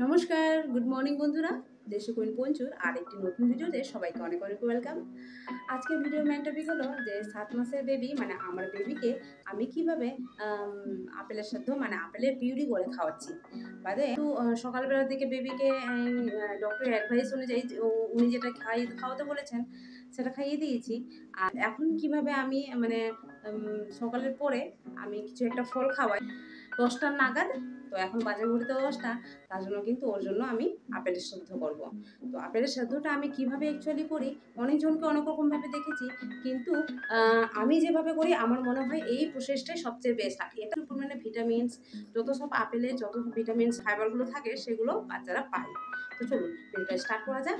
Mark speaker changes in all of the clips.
Speaker 1: নমস্কার, good morning বন্ধুরা। দেশি কুইন পঞ্চুর আর একটি নতুন ভিডিওতে সবাইকে অনেক অনেক ওয়েলকাম। আজকের ভিডিও মেন টপিক হলো যে 7 মাসের বেবি মানে আমার বেবিকে আমি কিভাবে আপেলের সাথে মানে আপেলের পিউরি করে খাওয়াচ্ছি। বাদে একটু সকালবেলার দিকে বেবিকে ডক্টরের অ্যাডভাইস অনুযায়ী উনি যেটা খাওয়াতে বলেছেন সেটা খাইয়ে দিয়েছি। আর এখন কিভাবে আমি মানে সকালের পরে আমি কিছু একটা ফল খাওয়াই 10টার নাগাদ। তো এখন বাজে ঘড়িতে 10টা, তার জন্য কিন্তু ওর জন্য আমি আপেলের সেদ্ধ করব। তো আপেলের সেদ্ধটা আমি কিভাবে অ্যাকচুয়ালি করি, অনেকজনকে অনেক রকমভাবে দেখেছি, কিন্তু আমি যেভাবে করি আমার মনে হয় এই প্রসেসটাই সবচেয়ে বেস্ট। আর এটা পরিমাণে ভিটামিনস, যত সব আপেলে যত ভিটামিনস ফাইবারগুলো থাকে সেগুলো বাচ্চারা পায়। তো চলুন ভিডিওটা স্টার্ট করা যাক।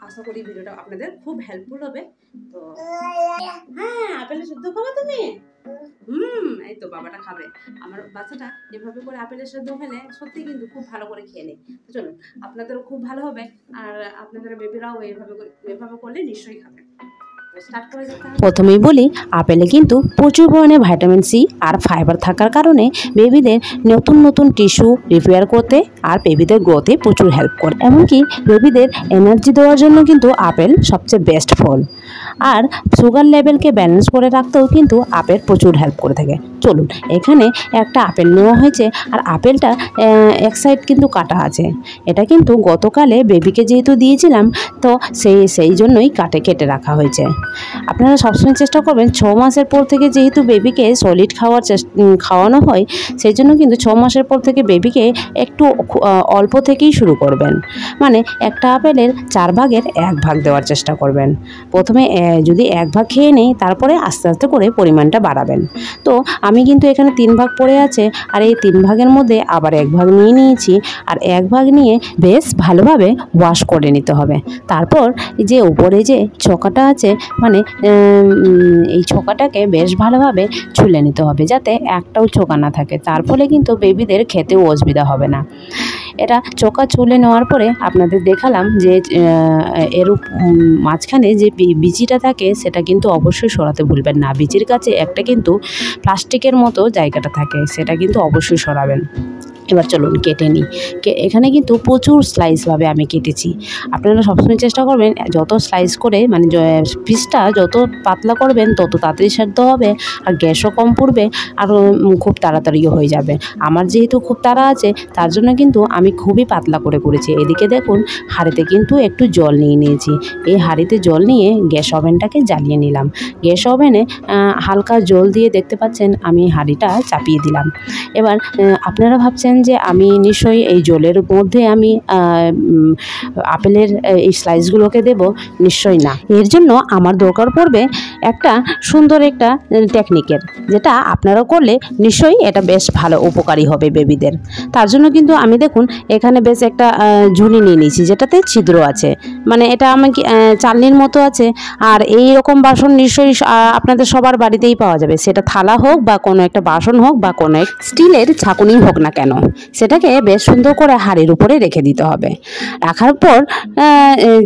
Speaker 1: আশা করি ভিডিওটা আপনাদের খুব হেল্পফুল হবে। তো হ্যাঁ, আপেলের সেদ্ধ খাবো তুমি? এই তো বাবাটা খাবে। আমার বাচ্চাটা এভাবে করে আপেলের সেদ্ধ খেলে সত্যি কিন্তু খুব ভালো করে খেয়ে নেয়। তো চলুন, আপনাদেরও খুব ভালো হবে আর আপনাদের বেবিরাও এভাবে করলে নিশ্চয়ই খাবে।
Speaker 2: প্রথমেই বলি, আপেলে কিন্তু প্রচুর পরিমাণে ভিটামিন সি আর ফাইবার থাকার কারণে বেবিদের নতুন নতুন টিস্যু রিপেয়ার করতে আর বেবিদের গ্রোথে প্রচুর হেল্প করে। এমনকি বেবিদের এনার্জি দেওয়ার জন্য কিন্তু আপেল সবচেয়ে বেস্ট ফল। আর সুগার লেভেলকে ব্যালেন্স করে রাখতেও কিন্তু আপেল প্রচুর হেল্প করে থাকে। চলুন, এখানে একটা আপেল নেওয়া হয়েছে আর আপেলটা এক সাইড কিন্তু কাটা আছে। এটা কিন্তু গতকালে বেবিকে যেহেতু দিয়েছিলাম, তো সেই জন্যই কেটে রাখা হয়েছে। আপনারা সবসময় চেষ্টা করবেন 6 মাসের পর থেকে, যেহেতু বেবিকে সলিড খাওয়ানো হয়, সেই জন্য কিন্তু 6 মাসের পর থেকে বেবিকে একটু অল্প থেকেই শুরু করবেন। মানে একটা আপেলের 4 ভাগের 1 ভাগ দেওয়ার চেষ্টা করবেন। প্রথমে যদি 1 ভাগ খেয়ে নেই, তারপরে আস্তে আস্তে করে পরিমাণটা বাড়াবেন। তো আমি কিন্তু এখানে 3 ভাগ পড়ে আছে, আর এই 3 ভাগের মধ্যে আবার 1 ভাগ নিয়ে নিয়েছি। আর 1 ভাগ নিয়ে বেশ ভালোভাবে ওয়াশ করে নিতে হবে। তারপর যে উপরে যে ছকাটা আছে, মানে এই ছকাটাকে বেশ ভালোভাবে ছুলে নিতে হবে, যাতে একটাও ছোকা না থাকে। তার ফলে কিন্তু বেবিদের খেতেও অসুবিধা হবে না। এটা চোকা ছুলে নেওয়ার পরে আপনাদের দেখালাম যে এর মাঝখানে যে বিচিটা থাকে সেটা কিন্তু অবশ্যই সরাতে ভুলবেন না। বিচির কাছে একটা কিন্তু প্লাস্টিকের মতো জায়গাটা থাকে, সেটা কিন্তু অবশ্যই সরাবেন। এবার চলুন কেটে নিই। এখানে কিন্তু প্রচুর স্লাইসভাবে আমি কেটেছি। আপনারা সবসময় চেষ্টা করবেন যত স্লাইস করে, মানে পিসটা যত পাতলা করবেন তত তাড়াতাড়ি সেদ্ধ হবে, আর গ্যাসও কম পড়বে, আর খুব তাড়াতাড়িও হয়ে যাবে। আমার যেহেতু খুব তাড়া আছে, তার জন্য কিন্তু আমি খুবই পাতলা করে করেছি। এদিকে দেখুন, হাঁড়িতে কিন্তু একটু জল নিয়ে নিয়েছি। এই হাঁড়িতে জল নিয়ে গ্যাস ওভেনটাকে জ্বালিয়ে নিলাম। গ্যাস ওভেনে হালকা জল দিয়ে দেখতে পাচ্ছেন আমি হাঁড়িটা চাপিয়ে দিলাম। এবার আপনারা ভাবছেন যে আমি নিশ্চয়ই এই জলের মধ্যে আমি আপেলের এই স্লাইসগুলোকে দেব। নিশ্চয়ই না। এর জন্য আমার দরকার পড়বে একটা সুন্দর একটা টেকনিকের, যেটা আপনারা করলে নিশ্চয়ই এটা বেশ ভালো উপকারী হবে বেবিদের। তার জন্য কিন্তু আমি দেখুন এখানে বেশ একটা ঝুলি নিয়ে নিয়েছি, যেটাতে ছিদ্র আছে। মানে এটা আমাকে চালনির মতো আছে। আর এই রকম বাসন নিশ্চয়ই আপনাদের সবার বাড়িতেই পাওয়া যাবে, সেটা থালা হোক বা কোনো একটা বাসন হোক বা কোনো স্টিলের ছাঁকুনি হোক না কেন, সেটাকে বেশ সুন্দর করে হাঁড়ির উপরে রেখে দিতে হবে। রাখার পর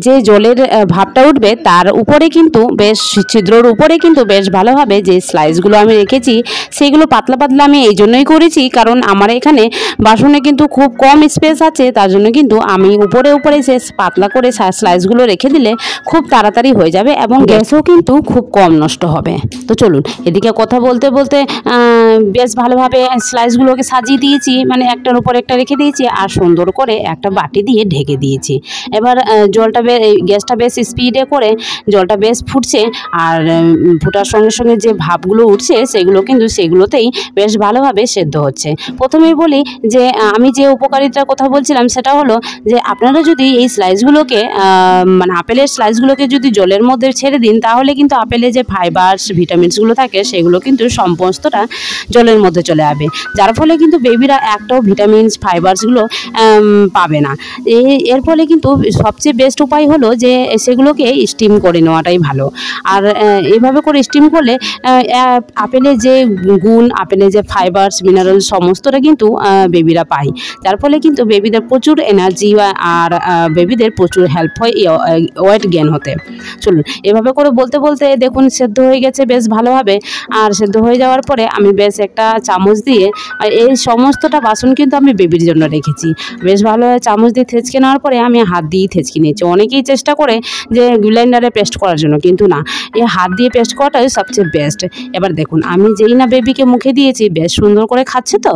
Speaker 2: যে জলের ভাপটা উঠবে তার উপরে কিন্তু বেশ ছিদ্রর উপরে কিন্তু বেশ ভালোভাবে যে স্লাইসগুলো আমি রেখেছি সেইগুলো পাতলা পাতলা আমি এই জন্যই করেছি, কারণ আমার এখানে বাসনে কিন্তু খুব কম স্পেস আছে। তার জন্য কিন্তু আমি উপরে সে পাতলা করে স্লাইসগুলো রেখে দিলে খুব তাড়াতাড়ি হয়ে যাবে এবং গ্যাসও কিন্তু খুব কম নষ্ট হবে। তো চলুন, এদিকে কথা বলতে বলতে বেশ ভালোভাবে স্লাইসগুলোকে সাজিয়ে দিয়েছি, মানে একটার উপর একটা রেখে দিয়েছি, আর সুন্দর করে একটা বাটি দিয়ে ঢেকে দিয়েছি। এবার জলটা গ্যাসটা বেশ স্পিডে করে জলটা বেশ ফুটছে, আর ফুটার সঙ্গে সঙ্গে যে ভাপগুলো উঠছে সেগুলোতেই বেশ ভালোভাবে সেদ্ধ হচ্ছে। প্রথমেই বলি যে আমি যে উপকারিতার কথা বলছিলাম সেটা হলো যে আপনারা যদি এই স্লাইসগুলোকে মানে আপেলের স্লাইসগুলোকে যদি জলের মধ্যে ছেড়ে দিন, তাহলে কিন্তু আপেলে যে ফাইবারস ভিটামিনসগুলো থাকে সেগুলো কিন্তু সমস্তটা জলের মধ্যে চলে যাবে, যার ফলে কিন্তু বেবিরা একটাও ভিটামিনস ফাইবারসগুলো পাবে না। এর ফলে কিন্তু সবচেয়ে বেস্ট উপায় হলো যে সেগুলোকে স্টিম করে নেওয়াটাই ভালো। আর এইভাবে করে স্টিম করলে আপেলের যে গুণ, আপেলের যে ফাইবারস মিনারেলস সমস্তটা কিন্তু বেবিরা পায়, যার ফলে কিন্তু বেবিদের প্রচুর এনার্জি আর বেবিদের প্রচুর হেল্প হয় ওয়েট গেইন হতে। চলুন, এভাবে করে বলতে বলতে দেখুন সেদ্ধ হয়ে গেছে বেশ ভালোভাবে। আর সেদ্ধ হয়ে যাওয়ার পরে আমি বেশ একটা চামচ দিয়ে এই সমস্তটা বাসনে কিন্তু আমি বেবির জন্য রেখেছি। বেশ ভালোভাবে চামচ দিয়ে থেঁচকে নেওয়ার পরে আমি হাত দিয়েই থেঁচকে নিয়েছি। অনেকেই চেষ্টা করে যে ব্লেন্ডারে পেস্ট করার জন্য, কিন্তু না, এই হাত দিয়ে পেস্ট করাটাই সবচেয়ে বেস্ট। এবার দেখুন আমি যেই না বেবিকে মুখে দিয়েছি বেশ সুন্দর করে খাচ্ছে। তো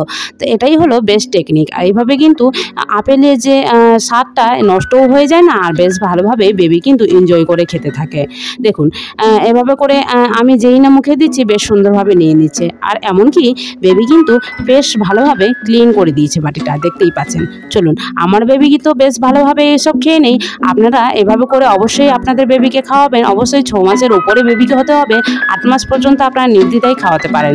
Speaker 2: এটাই হলো বেস্ট টেকনিক। আর এইভাবে কিন্তু আপেলের যে স্বাদটা নষ্টও হয়ে যায় না, আর বেশ ভালোভাবে বেবি কিন্তু এনজয় করে খেতে থাকে। দেখুন এভাবে করে আমি যেই না মুখে দিচ্ছি বেশ সুন্দরভাবে নিয়ে নিচ্ছে। আর এমনকি বেবি কিন্তু বেশ ভালোভাবে ক্লিন করে দিয়েছে বাটিটা, দেখতেই পাচ্ছেন। চলুন আমার বেবি তো বেশ ভালোভাবে এসব খেয়ে নেই, আপনারা এভাবে করে অবশ্যই আপনাদের বেবিকে খাওয়াবেন। অবশ্যই 6 মাসের উপরে বেবিকে হতে হবে, 8 মাস পর্যন্ত আপনারা নির্দ্বিধায় খাওয়াতে পারেন।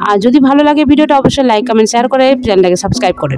Speaker 2: আর যদি ভালো লাগে ভিডিওটা অবশ্যই লাইক কমেন্ট শেয়ার করে চ্যানেলটাকে সাবস্ক্রাইব করে